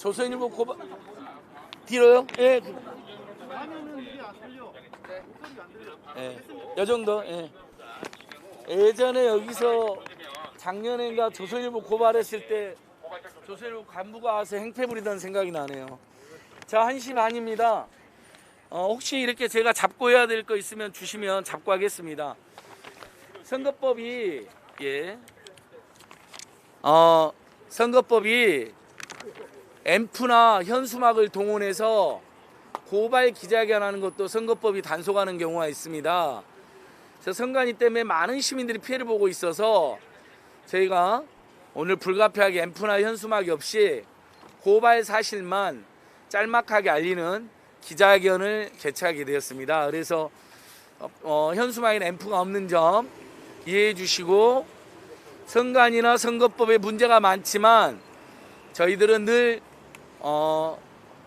조선일보 고발 뒤로요? 예. 예. 요 정도. 예. 예전에 여기서 작년인가 조선일보 고발했을 때 조선일보 간부가 와서 행패 부리던 생각이 나네요. 자, 1시 반입니다. 혹시 이렇게 제가 잡고 해야 될 거 있으면 주시면 잡고 하겠습니다. 선거법이 선거법이 앰프나 현수막을 동원해서 고발 기자회견하는 것도 선거법이 단속하는 경우가 있습니다. 그래서 선관위 때문에 많은 시민들이 피해를 보고 있어서 저희가 오늘 불가피하게 앰프나 현수막이 없이 고발 사실만 짤막하게 알리는 기자회견을 개최하게 되었습니다. 그래서 현수막이나 앰프가 없는 점 이해해 주시고, 선관위나 선거법에 문제가 많지만 저희들은 늘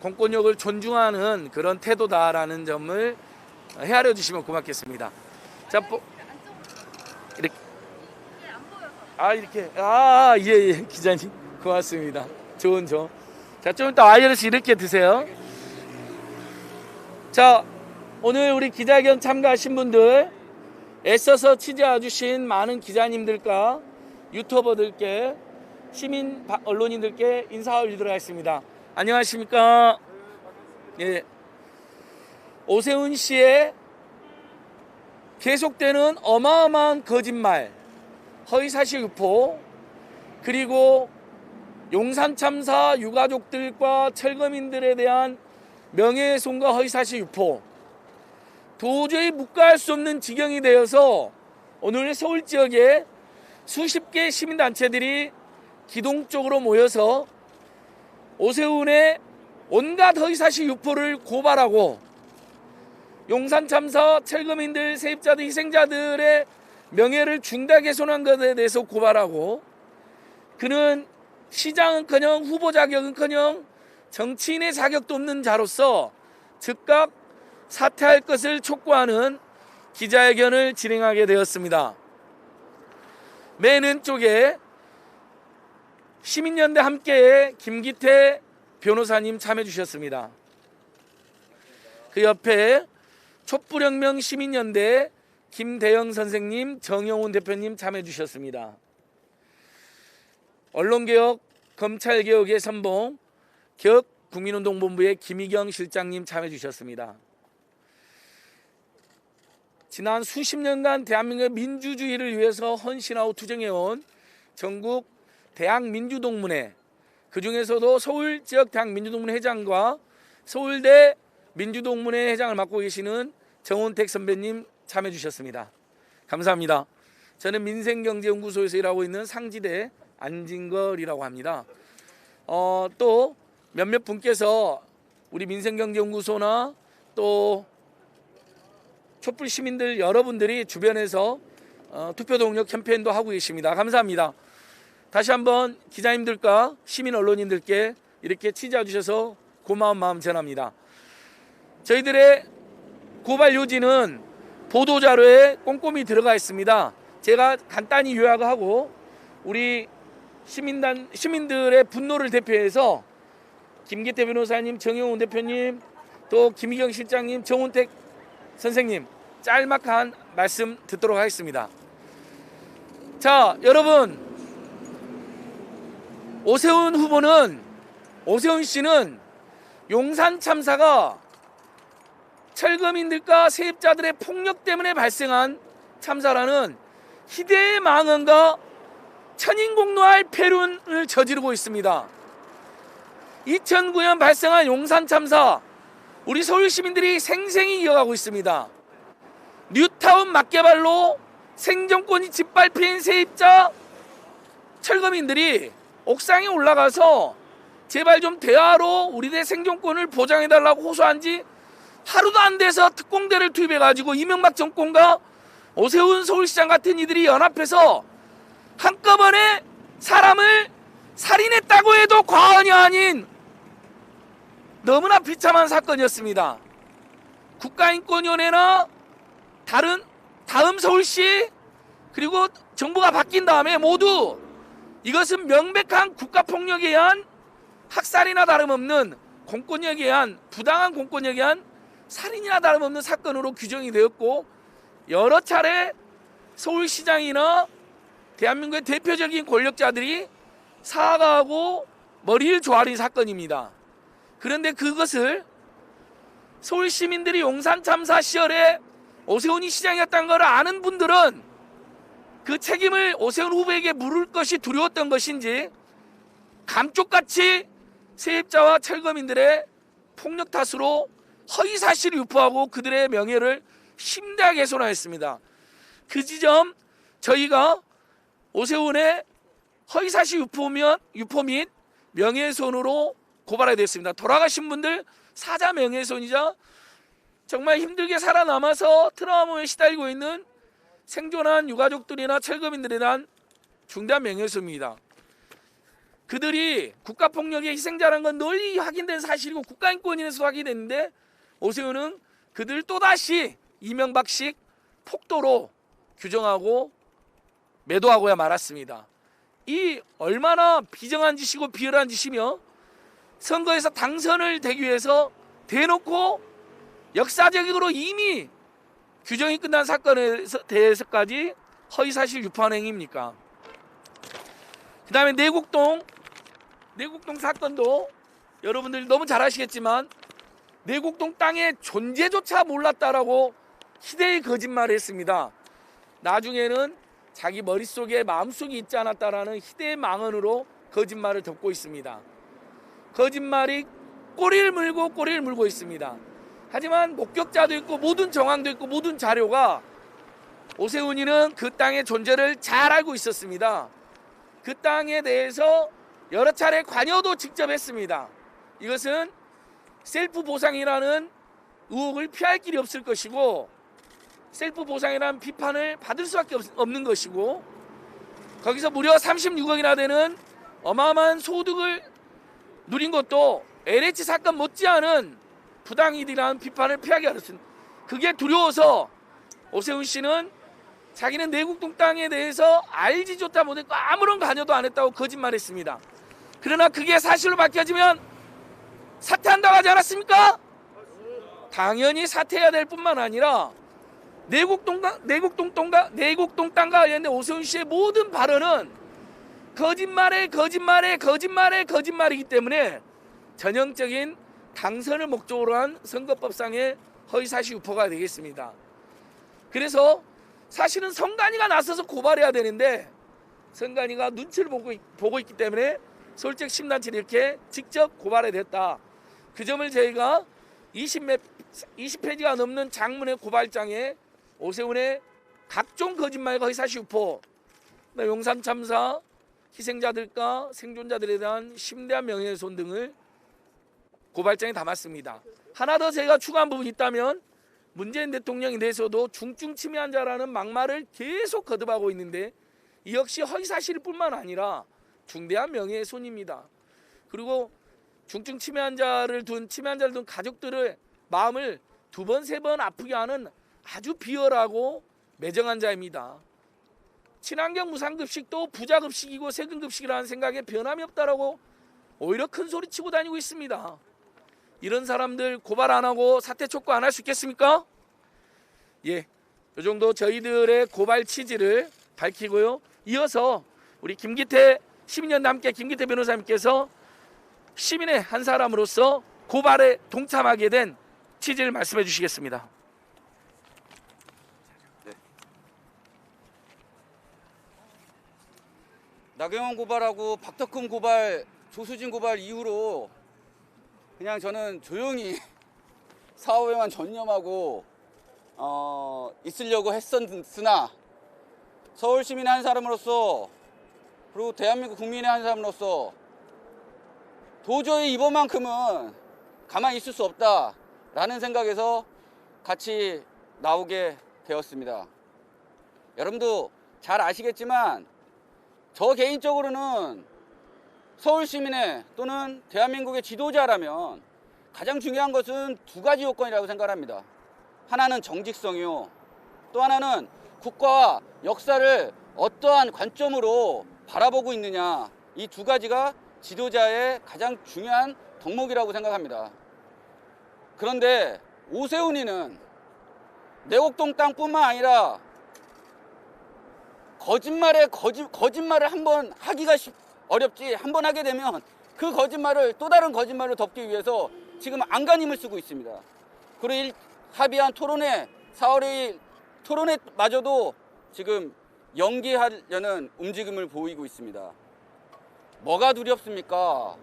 공권력을 존중하는 그런 태도다라는 점을 헤아려 주시면 고맙겠습니다. 자, 이렇게 예, 기자님 고맙습니다. 좋은 점. 자, 좀 이따 와이어리스 이렇게 드세요. 자, 오늘 우리 기자회견 참가하신 분들, 애써서 취재해 주신 많은 기자님들과 유튜버들께, 시민 언론인들께 인사 올리도록 하겠습니다. 안녕하십니까? 예. 오세훈 씨의 계속되는 어마어마한 거짓말, 허위사실 유포, 그리고 용산 참사 유가족들과 철거민들에 대한 명예훼손과 허위사실 유포, 도저히 묵과할 수 없는 지경이 되어서 오늘 서울 지역에 수십 개 시민단체들이 기동적으로 모여서 오세훈의 온갖 허위사실 유포를 고발하고, 용산 참사 철거민들, 세입자들, 희생자들의 명예를 중대훼손한 것에 대해서 고발하고, 그는 시장은커녕 후보 자격은커녕 정치인의 자격도 없는 자로서 즉각 사퇴할 것을 촉구하는 기자회견을 진행하게 되었습니다. 맨 왼쪽에 시민연대 함께의 김기태 변호사님 참여해 주셨습니다. 그 옆에 촛불혁명 시민연대 김대영 선생님, 정영훈 대표님 참여해 주셨습니다. 언론개혁, 검찰개혁의 선봉, 개혁국민운동본부의 김희경 실장님 참여해 주셨습니다. 지난 수십 년간 대한민국의 민주주의를 위해서 헌신하고 투쟁해온 전국 대학민주동문회, 그중에서도 서울지역 대학민주동문회 회장과 서울대 민주동문회 회장을 맡고 계시는 정원택 선배님 참여해 주셨습니다. 감사합니다. 저는 민생경제연구소에서 일하고 있는 상지대 안진걸이라고 합니다. 또 몇몇 분께서 우리 민생경제연구소나 또 촛불 시민들 여러분들이 주변에서 투표 동력 캠페인도 하고 계십니다. 감사합니다. 다시 한번 기자님들과 시민 언론인들께 이렇게 취재해 주셔서 고마운 마음 전합니다. 저희들의 고발 요지는 보도자료에 꼼꼼히 들어가 있습니다. 제가 간단히 요약하고 우리 시민들의 분노를 대표해서 김기태 변호사님, 정영훈 대표님, 또 김희경 실장님, 정원택 선생님 짤막한 말씀 듣도록 하겠습니다. 자, 여러분, 오세훈 씨는 용산 참사가 철거민들과 세입자들의 폭력 때문에 발생한 참사라는 희대의 망언과 천인공노할 폐륜을 저지르고 있습니다. 2009년 발생한 용산 참사, 우리 서울 시민들이 생생히 이어가고 있습니다. 뉴타운 막개발로 생존권이 짓밟힌 세입자 철거민들이 옥상에 올라가서 제발 좀 대화로 우리들의 생존권을 보장해달라고 호소한 지 하루도 안 돼서 특공대를 투입해가지고 이명박 정권과 오세훈 서울시장 같은 이들이 연합해서 한꺼번에 사람을 살인했다고 해도 과언이 아닌 너무나 비참한 사건이었습니다. 국가인권위원회나 다음 서울시 그리고 정부가 바뀐 다음에 모두 이것은 명백한 국가폭력에 의한 학살이나 다름없는 공권력에 의한 부당한 공권력에 의한 살인이나 다름없는 사건으로 규정이 되었고 여러 차례 서울시장이나 대한민국의 대표적인 권력자들이 사과하고 머리를 조아린 사건입니다. 그런데 그것을 서울 시민들이 용산 참사 시절에 오세훈이 시장이었다는 걸 아는 분들은 그 책임을 오세훈 후보에게 물을 것이 두려웠던 것인지 감쪽같이 세입자와 철거민들의 폭력 탓으로 허위사실을 유포하고 그들의 명예를 심대하게 훼손하였습니다. 그 지점 저희가 오세훈의 허위사실 유포 및 명예훼손으로 고발하게 됐습니다. 돌아가신 분들 사자 명예훼손이자 정말 힘들게 살아남아서 트라우마에 시달리고 있는 생존한 유가족들이나 철거민들에 대한 중대한 명예훼손입니다. 그들이 국가폭력의 희생자라는 건 널리 확인된 사실이고 국가인권위에서도 확인됐는데 오세훈은 그들을 또다시 이명박식 폭도로 규정하고 매도하고야 말았습니다. 이 얼마나 비정한 짓이고 비열한 짓이며 선거에서 당선을 되기 위해서 대놓고 역사적으로 이미 규정이 끝난 사건에 대해서까지 허위사실 유포하는 행위입니까? 그 다음에 내곡동 사건도 여러분들 너무 잘 아시겠지만 내곡동 땅의 존재조차 몰랐다라고 희대의 거짓말을 했습니다. 나중에는 자기 머릿속에 마음속에 있지 않았다라는 희대의 망언으로 거짓말을 덮고 있습니다. 거짓말이 꼬리를 물고 있습니다. 하지만 목격자도 있고 모든 정황도 있고 모든 자료가 오세훈이는 그 땅의 존재를 잘 알고 있었습니다. 그 땅에 대해서 여러 차례 관여도 직접 했습니다. 이것은 셀프 보상이라는 의혹을 피할 길이 없을 것이고 셀프 보상이라는 비판을 받을 수밖에 없는 것이고 거기서 무려 36억이나 되는 어마어마한 소득을 누린 것도 LH 사건 못지않은 부당이익이라는 비판을 피하기 어렵습니다. 그게 두려워서 오세훈 씨는 자기는 내곡동 땅에 대해서 알지조차 못했고 아무런 관여도 안 했다고 거짓말했습니다. 그러나 그게 사실로 밝혀지면 사퇴한다고 하지 않았습니까? 당연히 사퇴해야 될 뿐만 아니라 내곡동 땅과 관련된 오세훈 씨의 모든 발언은 거짓말이기 때문에 전형적인 당선을 목적으로 한 선거법상의 허위사실 유포가 되겠습니다. 그래서 사실은 선관위가 나서서 고발해야 되는데 선관위가 눈치를 보고 있기 때문에 서울지역 시민단체를 이렇게 직접 고발해 됐다. 그 점을 저희가 20페이지가 넘는 장문의 고발장에 오세훈의 각종 거짓말과 허위사실 유포, 용산 참사 희생자들과 생존자들에 대한 심대한 명예훼손 등을 고발장에 담았습니다. 하나 더 제가 추가한 부분이 있다면 문재인 대통령에 대해서도 중증 치매 환자라는 막말을 계속 거듭하고 있는데 이 역시 허위사실일 뿐만 아니라 중대한 명예훼손입니다. 그리고 중증 치매 환자를 둔 가족들의 마음을 두 번, 세 번 아프게 하는 아주 비열하고 매정한 자입니다. 친환경 무상급식도 부자급식이고 세금급식이라는 생각에 변함이 없다라고 오히려 큰 소리 치고 다니고 있습니다. 이런 사람들 고발 안 하고 사퇴 촉구 안 할 수 있겠습니까? 예, 이 정도 저희들의 고발 취지를 밝히고요. 이어서 우리 김기태 시민연대 함께 김기태 변호사님께서 시민의 한 사람으로서 고발에 동참하게 된 취지를 말씀해 주시겠습니다. 네. 나경원 고발하고 박덕흠 고발, 조수진 고발 이후로 그냥 저는 조용히 사업에만 전념하고 있으려고 했었으나 서울 시민의 한 사람으로서 그리고 대한민국 국민의 한 사람으로서 도저히 이번만큼은 가만히 있을 수 없다라는 생각에서 같이 나오게 되었습니다. 여러분도 잘 아시겠지만 저 개인적으로는 서울 시민의 또는 대한민국의 지도자라면 가장 중요한 것은 두 가지 요건이라고 생각합니다. 하나는 정직성이요. 또 하나는 국가와 역사를 어떠한 관점으로 바라보고 있느냐. 이 두 가지가 지도자의 가장 중요한 덕목이라고 생각합니다. 그런데 오세훈이는 내곡동 땅뿐만 아니라 거짓말을 한번 하기가 어렵지, 한번 하게 되면 그 거짓말을 또 다른 거짓말을 덮기 위해서 지금 안간힘을 쓰고 있습니다. 그리고 합의한 토론회, 4월 2일 토론회마저도 지금 연기하려는 움직임을 보이고 있습니다. 뭐가 두렵습니까?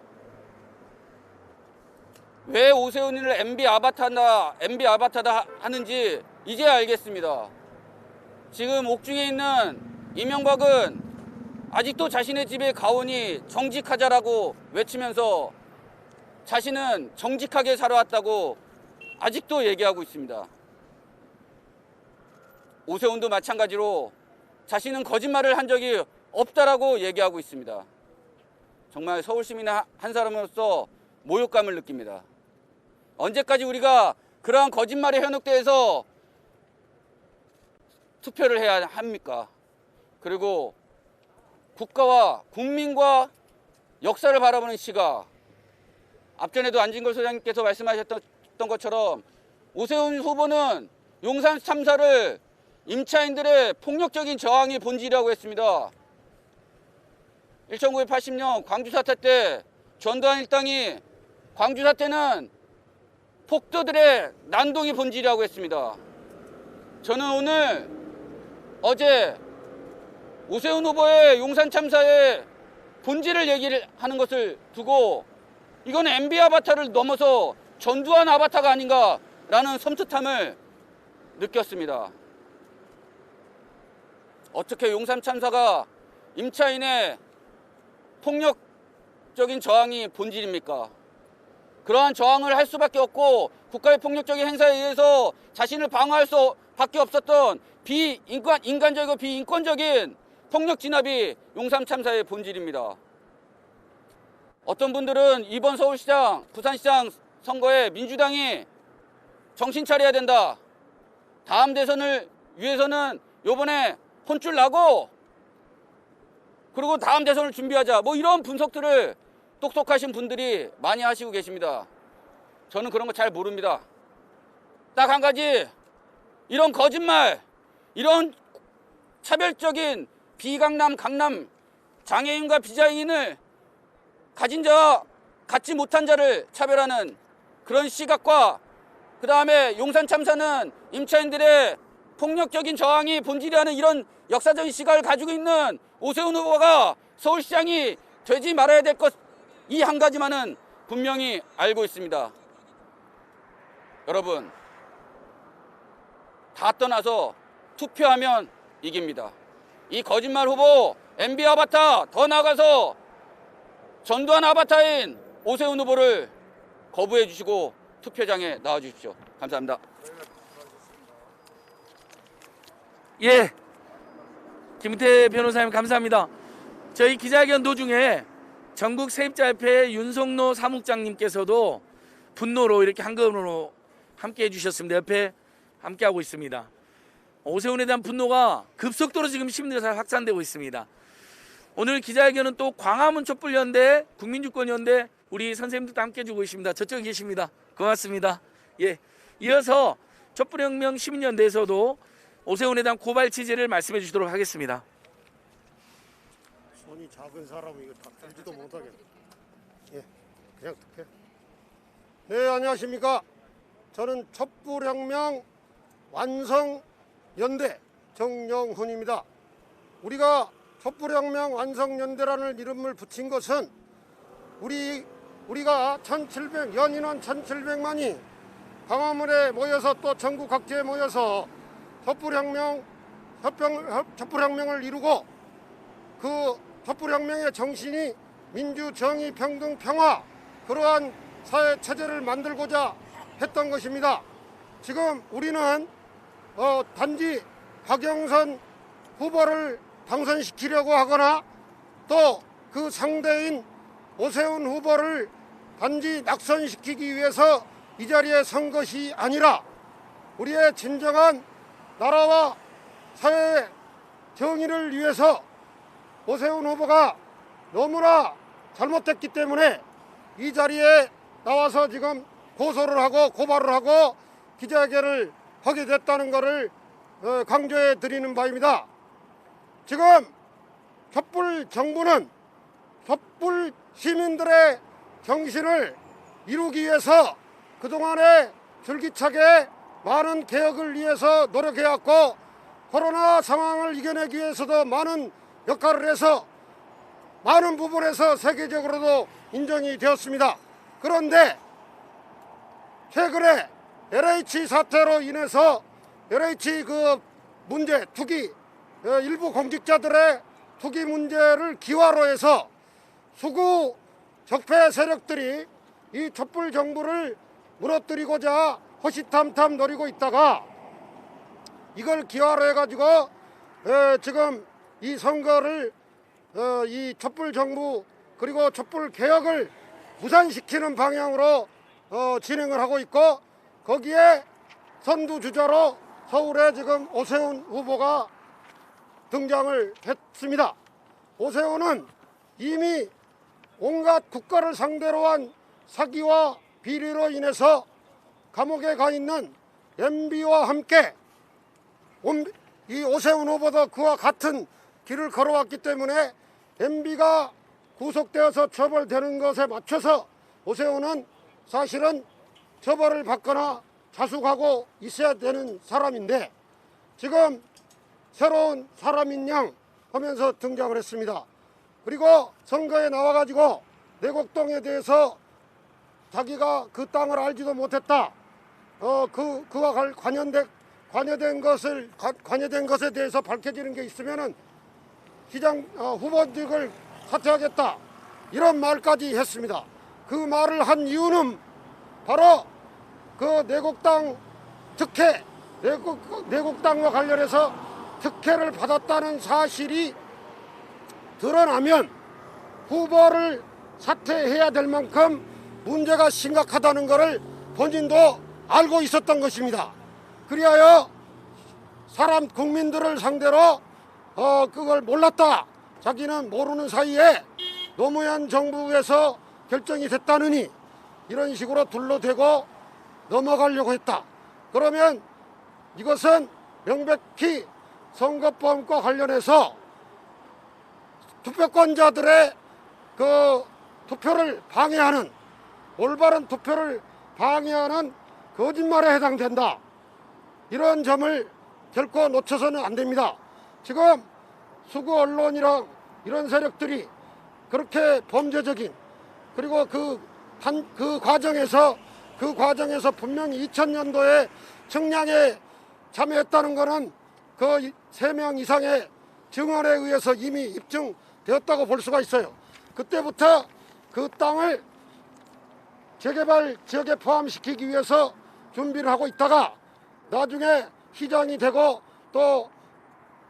왜 오세훈이를 MB 아바타다 하는지 이제 알겠습니다. 지금 옥중에 있는 이명박은 아직도 자신의 집에 가오니 정직하자라고 외치면서 자신은 정직하게 살아왔다고 아직도 얘기하고 있습니다. 오세훈도 마찬가지로 자신은 거짓말을 한 적이 없다라고 얘기하고 있습니다. 정말 서울시민 한 사람으로서 모욕감을 느낍니다. 언제까지 우리가 그러한 거짓말의 현혹대에서 투표를 해야 합니까? 그리고 국가와 국민과 역사를 바라보는 시각, 앞전에도 안진걸 소장님께서 말씀하셨던 것처럼 오세훈 후보는 용산 참사를 임차인들의 폭력적인 저항이 본질이라고 했습니다. 1980년 광주 사태 때 전두환 일당이 광주 사태는 폭도들의 난동이 본질이라고 했습니다. 저는 어제 오세훈 후보의 용산 참사의 본질을 얘기를 하는 것을 두고 이건 MB 아바타를 넘어서 전두환 아바타가 아닌가라는 섬뜩함을 느꼈습니다. 어떻게 용산 참사가 임차인의 폭력적인 저항이 본질입니까? 그러한 저항을 할 수밖에 없고 국가의 폭력적인 행사에 의해서 자신을 방어할 수밖에 없었던 인간적이고 비인권적인 폭력 진압이 용산 참사의 본질입니다. 어떤 분들은 이번 서울시장, 부산시장 선거에 민주당이 정신 차려야 된다. 다음 대선을 위해서는 요번에 혼쭐 나고 그리고 다음 대선을 준비하자. 뭐 이런 분석들을 똑똑하신 분들이 많이 하시고 계십니다. 저는 그런 거 잘 모릅니다. 딱 한 가지, 이런 거짓말, 이런 차별적인 비강남, 강남, 장애인과 비장애인을 가진 자와 갖지 못한 자를 차별하는 그런 시각과 그 다음에 용산 참사는 임차인들의 폭력적인 저항이 본질이라는 이런 역사적인 시각을 가지고 있는 오세훈 후보가 서울시장이 되지 말아야 될 것 이 한 가지만은 분명히 알고 있습니다. 여러분, 다 떠나서 투표하면 이깁니다. 이 거짓말 후보, MB 아바타, 더 나아가서 전두환 아바타인 오세훈 후보를 거부해 주시고 투표장에 나와 주십시오. 감사합니다. 예, 김태 변호사님 감사합니다. 저희 기자회견 도중에 전국 세입자협회 윤성노 사무장님께서도 분노로 이렇게 한꺼번으로 함께 해주셨습니다. 옆에 함께하고 있습니다. 오세훈에 대한 분노가 급속도로 지금 시민들에서 확산되고 있습니다. 오늘 기자회견은 또 광화문 촛불연대, 국민주권연대 우리 선생님들도 함께 해주고 있습니다. 저쪽에 계십니다. 고맙습니다. 예, 이어서 촛불혁명 시민연대에서도 오세훈에 대한 고발 취지를 말씀해 주시도록 하겠습니다. 손이 작은 사람은 이거 다 들지도 못하게. 예, 그냥 투표. 네, 안녕하십니까. 저는 촛불혁명 완성연대 정영훈입니다. 우리가 촛불혁명 완성연대라는 이름을 붙인 것은 우리가 연인원 1,700만이 광화문에 모여서 또 전국 각지에 모여서 촛불혁명을 이루고 그 촛불혁명의 정신이 민주, 정의, 평등, 평화 그러한 사회 체제를 만들고자 했던 것입니다. 지금 우리는 단지 박영선 후보를 당선시키려고 하거나 또 그 상대인 오세훈 후보를 단지 낙선시키기 위해서 이 자리에 선 것이 아니라 우리의 진정한 나라와 사회의 정의를 위해서 오세훈 후보가 너무나 잘못됐기 때문에 이 자리에 나와서 지금 고소를 하고 고발을 하고 기자회견을 하게 됐다는 것을 강조해 드리는 바입니다. 지금 촛불 정부는 촛불 시민들의 정신을 이루기 위해서 그동안에 줄기차게 많은 개혁을 위해서 노력해왔고 코로나 상황을 이겨내기 위해서도 많은 역할을 해서 많은 부분에서 세계적으로도 인정이 되었습니다. 그런데 최근에 LH 사태로 인해서 LH 그 문제 투기 일부 공직자들의 투기 문제를 기화로 해서 수구 적폐 세력들이 이 촛불 정부를 무너뜨리고자 호시탐탐 노리고 있다가 이걸 기화로 해가지고 지금 이 선거를 이 촛불 정부 그리고 촛불 개혁을 무산시키는 방향으로 진행을 하고 있고 거기에 선두주자로 서울에 지금 오세훈 후보가 등장을 했습니다. 오세훈은 이미 온갖 국가를 상대로 한 사기와 비리로 인해서 감옥에 가 있는 MB와 함께 이 오세훈 후보도 그와 같은 길을 걸어왔기 때문에 MB가 구속되어서 처벌되는 것에 맞춰서 오세훈은 사실은 처벌을 받거나 자숙하고 있어야 되는 사람인데 지금 새로운 사람인 양 하면서 등장을 했습니다. 그리고 선거에 나와가지고 내곡동에 대해서 자기가 그 땅을 알지도 못했다. 그와 관여된 것에 대해서 밝혀지는 게 있으면은 시장 후보직을 사퇴하겠다. 이런 말까지 했습니다. 그 말을 한 이유는 바로 그 내곡당 특혜, 내곡당과 관련해서 특혜를 받았다는 사실이 드러나면 후보를 사퇴해야 될 만큼 문제가 심각하다는 것을 본인도 알고 있었던 것입니다. 그리하여 국민들을 상대로 그걸 몰랐다. 자기는 모르는 사이에 노무현 정부에서 결정이 됐다느니 이런 식으로 둘러대고 넘어가려고 했다. 그러면 이것은 명백히 선거법과 관련해서 투표권자들의 그 투표를 방해하는 올바른 투표를 방해하는 거짓말에 해당된다. 이런 점을 결코 놓쳐서는 안 됩니다. 지금 수구 언론이랑 이런 세력들이 그렇게 범죄적인 그리고 그 과정에서 분명히 2000년도에 청량에 참여했다는 것은 그 3명 이상의 증언에 의해서 이미 입증되었다고 볼 수가 있어요. 그때부터 그 땅을 재개발 지역에 포함시키기 위해서 준비를 하고 있다가 나중에 시장이 되고 또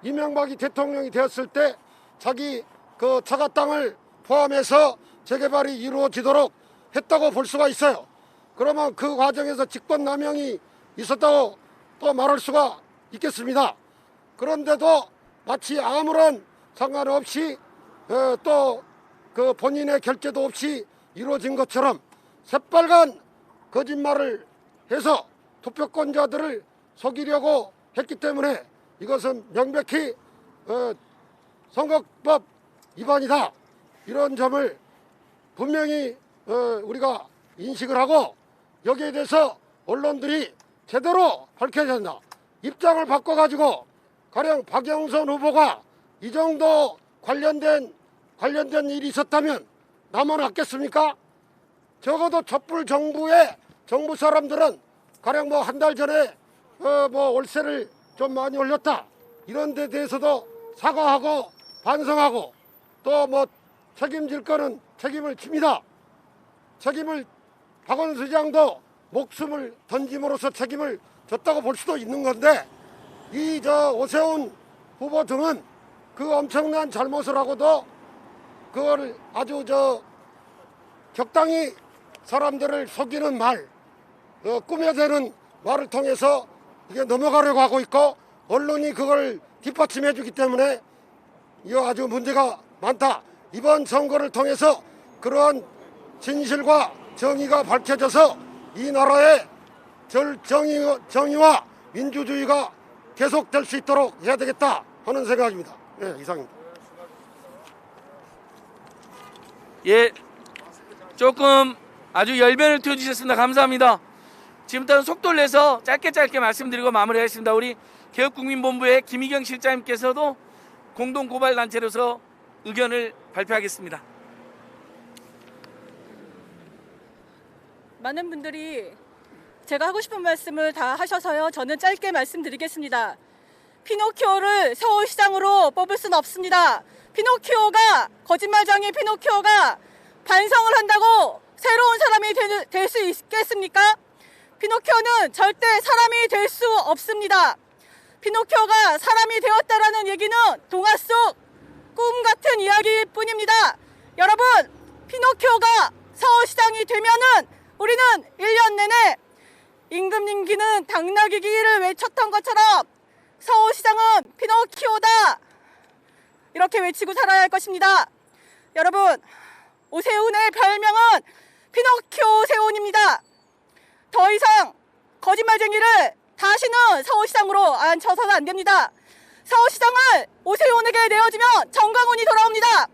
이명박이 대통령이 되었을 때 자기 그 처가 땅을 포함해서 재개발이 이루어지도록 했다고 볼 수가 있어요. 그러면 그 과정에서 직권남용이 있었다고 또 말할 수가 있겠습니다. 그런데도 마치 아무런 상관없이 또 그 본인의 결재도 없이 이루어진 것처럼 새빨간 거짓말을 해서 투표권자들을 속이려고 했기 때문에 이것은 명백히 선거법 위반이다. 이런 점을 분명히 우리가 인식을 하고 여기에 대해서 언론들이 제대로 밝혀야 된다. 입장을 바꿔가지고 가령 박영선 후보가 이 정도 관련된 일이 있었다면 남아났겠습니까? 적어도 촛불 정부의 정부 사람들은 가령 뭐 한 달 전에 뭐 월세를 좀 많이 올렸다. 이런 데 대해서도 사과하고 반성하고 또 뭐 책임질 거는 책임을 집니다. 박원순 시장도 목숨을 던짐으로써 책임을 졌다고 볼 수도 있는 건데 이 오세훈 후보 등은 그 엄청난 잘못을 하고도 그걸 아주 적당히 사람들을 속이는 말, 꾸며대는 말을 통해서 이게 넘어가려고 하고 있고 언론이 그걸 뒷받침해 주기 때문에 이거 아주 문제가 많다. 이번 선거를 통해서 그러한 진실과 정의가 밝혀져서 이 나라의 정의와 민주주의가 계속될 수 있도록 해야 되겠다 하는 생각입니다. 네, 이상입니다. 예, 조금 아주 열변을 튀어주셨습니다. 감사합니다. 지금부터는 속도를 내서 짧게 말씀드리고 마무리하겠습니다. 우리 개혁국민본부의 김희경 실장님께서도 공동고발단체로서 의견을 발표하겠습니다. 많은 분들이 제가 하고 싶은 말씀을 다 하셔서요. 저는 짧게 말씀드리겠습니다. 피노키오를 서울시장으로 뽑을 수는 없습니다. 피노키오가, 거짓말쟁이 피노키오가 반성을 한다고 새로운 사람이 될 수 있겠습니까? 피노키오는 절대 사람이 될 수 없습니다. 피노키오가 사람이 되었다라는 얘기는 동화 속 꿈 같은 이야기일 뿐입니다. 여러분, 피노키오가 서울시장이 되면은 우리는 1년 내내 임금님기는 당나귀기를 외쳤던 것처럼 서울시장은 피노키오다 이렇게 외치고 살아야 할 것입니다. 여러분, 오세훈의 별명은 피노키오 오세훈입니다. 더 이상 거짓말쟁이를 다시는 서울시장으로 앉혀서는 안 됩니다. 서울시장을 오세훈에게 내어주면 정광훈이 돌아옵니다.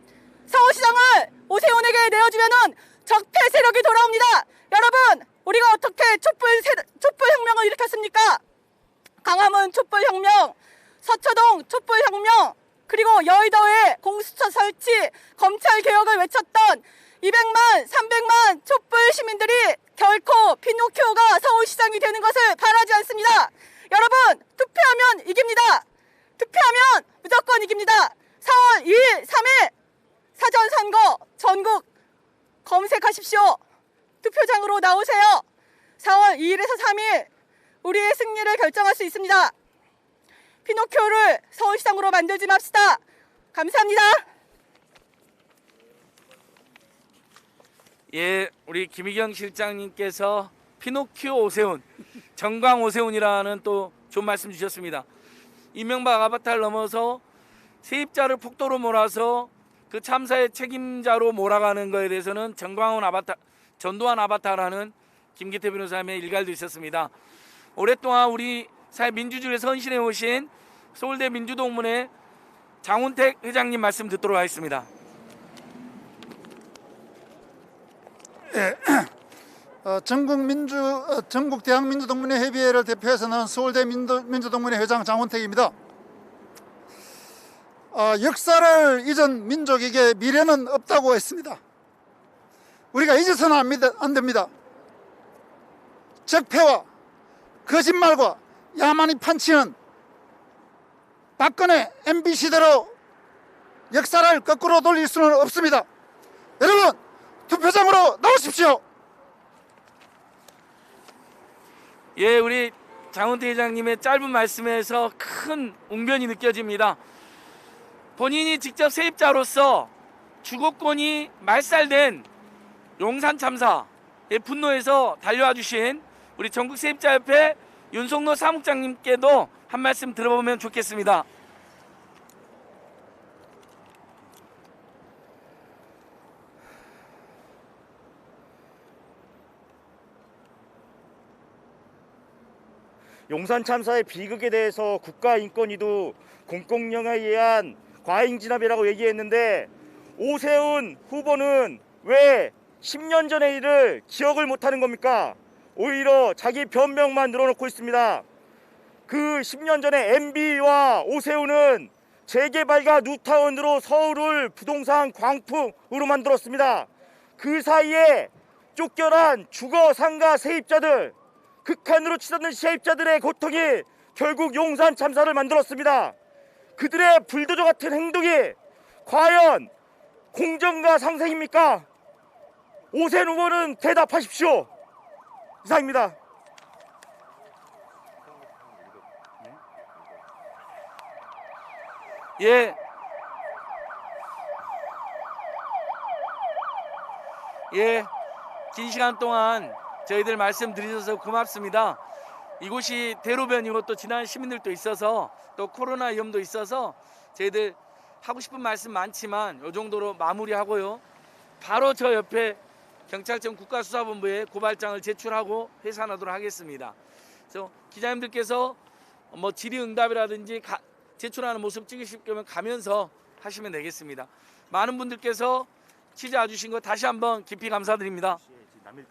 서울시장을 오세훈에게 내어주면은 적폐 세력이 돌아옵니다. 여러분, 우리가 어떻게 촛불혁명을 일으켰습니까? 강화문 촛불혁명, 서초동 촛불혁명, 그리고 여의도에 공수처 설치, 검찰 개혁을 외쳤던 200만, 300만 촛불 시민들이 결코 피노키오가 서울시장이 되는 것을 바라지 않습니다. 여러분, 투표하면 이깁니다. 투표하면 무조건 이깁니다. 4월 2일, 3일 사전선거 전국 검색하십시오. 투표장으로 나오세요. 4월 2일에서 3일 우리의 승리를 결정할 수 있습니다. 피노키오를 서울시장으로 만들지 맙시다. 감사합니다. 예, 우리 김희경 실장님께서 피노키오 오세훈, 정광 오세훈이라는 또 좋은 말씀 주셨습니다. 이명박 아바타를 넘어서 세입자를 폭도로 몰아서 그 참사의 책임자로 몰아가는 것에 대해서는 정광훈 아바타, 전두환 아바타라는 김기태 변호사님의 일갈도 있었습니다. 오랫동안 우리 사회 민주주의에 선신해 오신 서울대 민주동문회 장훈택 회장님 말씀 듣도록 하겠습니다. 전국 대학민주동문회 협의회를 대표해서 나온 서울대 민주동문회 회장 장훈택입니다. 역사를 잊은 민족에게 미래는 없다고 했습니다. 우리가 잊어서는 안 됩니다. 적폐와 거짓말과 야만이 판치는 박근혜 MB 시대로 역사를 거꾸로 돌릴 수는 없습니다. 여러분, 투표장으로 나오십시오. 예, 우리 장훈태 회장님의 짧은 말씀에서 큰 웅변이 느껴집니다. 본인이 직접 세입자로서 주거권이 말살된 용산 참사에 분노해서 달려와 주신 우리 전국 세입자협회 윤석노 사무장님께도 한 말씀 들어보면 좋겠습니다. 용산 참사의 비극에 대해서 국가인권위도 공권력에 의한 과잉 진압이라고 얘기했는데 오세훈 후보는 왜 10년 전의 일을 기억을 못하는 겁니까? 오히려 자기 변명만 늘어놓고 있습니다. 그 10년 전에 MB와 오세훈은 재개발과 뉴타운으로 서울을 부동산 광풍으로 만들었습니다. 그 사이에 쫓겨난 주거 상가 세입자들, 극한으로 치닫는 세입자들의 고통이 결국 용산 참사를 만들었습니다. 그들의 불도저 같은 행동이 과연 공정과 상생입니까? 오세훈 후보는 대답하십시오. 이상입니다. 예. 예. 긴 시간 동안 저희들 말씀드리셔서 고맙습니다. 이곳이 대로변이고 또 지난 시민들도 있어서 또 코로나 위험도 있어서 저희들 하고 싶은 말씀 많지만 이 정도로 마무리하고요. 바로 저 옆에 경찰청 국가수사본부에 고발장을 제출하고 해산하도록 하겠습니다. 그래서 기자님들께서 뭐 질의응답이라든지 제출하는 모습 찍으실 거면 가면서 하시면 되겠습니다. 많은 분들께서 취재 와주신 거 다시 한번 깊이 감사드립니다.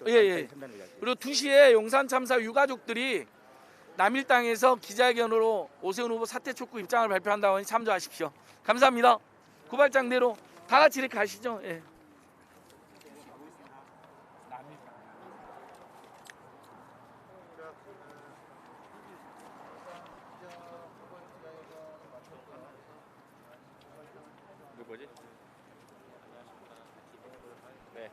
예. 그리고 2시에 용산 참사 유가족들이 남일당에서 기자회견으로 오세훈 후보 사퇴 촉구 입장을 발표한다고 하니 참조하십시오. 감사합니다. 고발장대로 다 같이 이렇게 가시죠. 예. 뭐지? 네.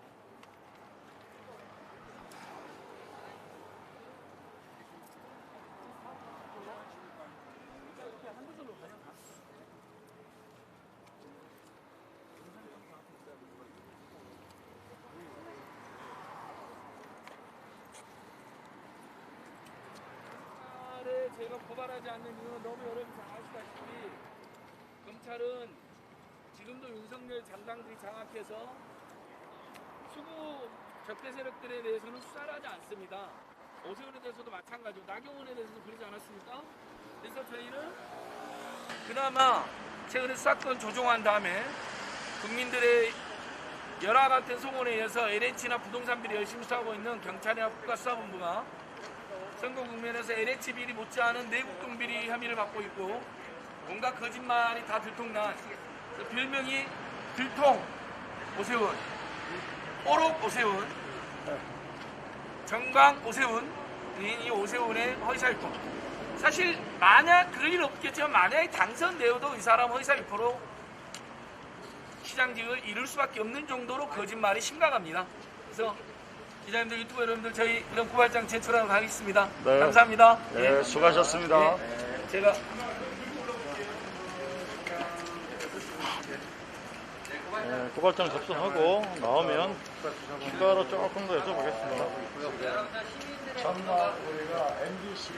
제가 고발하지 않는 이유는 너무 여러분 잘 아시다시피 검찰은 지금도 윤석열 장당들이 장악해서 수구 적대 세력들에 대해서는 수사를 하지 않습니다. 오세훈에 대해서도 마찬가지고 나경원에 대해서도 그러지 않았습니까? 그래서 저희는 그나마 최근에 수사권 조정한 다음에 국민들의 열화 같은 소문에 의해서 LH나 부동산 비리 열심히 수사하고 있는 경찰이나 국가수사본부가 선거 국면에서 LH 비리 못지않은 내국동 비리 혐의를 받고 있고 온갖 거짓말이 다 들통난 별명이 들통 오세훈, 오록 오세훈, 정광 오세훈, 이 오세훈의 허위사유법. 사실 만약 그럴 일 없겠지만 만약에 당선되어도 이 사람 허위사유법으로 시장직을 잃을 수밖에 없는 정도로 거짓말이 심각합니다. 그래서 기자님들, 유튜브 여러분들 저희 이런 고발장 제출하러 가겠습니다. 네. 감사합니다. 네, 수고하셨습니다. 제가 고발장 접수하고 나오면 추가로 조금 더 여쭤보겠습니다. 전날 우리가 MBC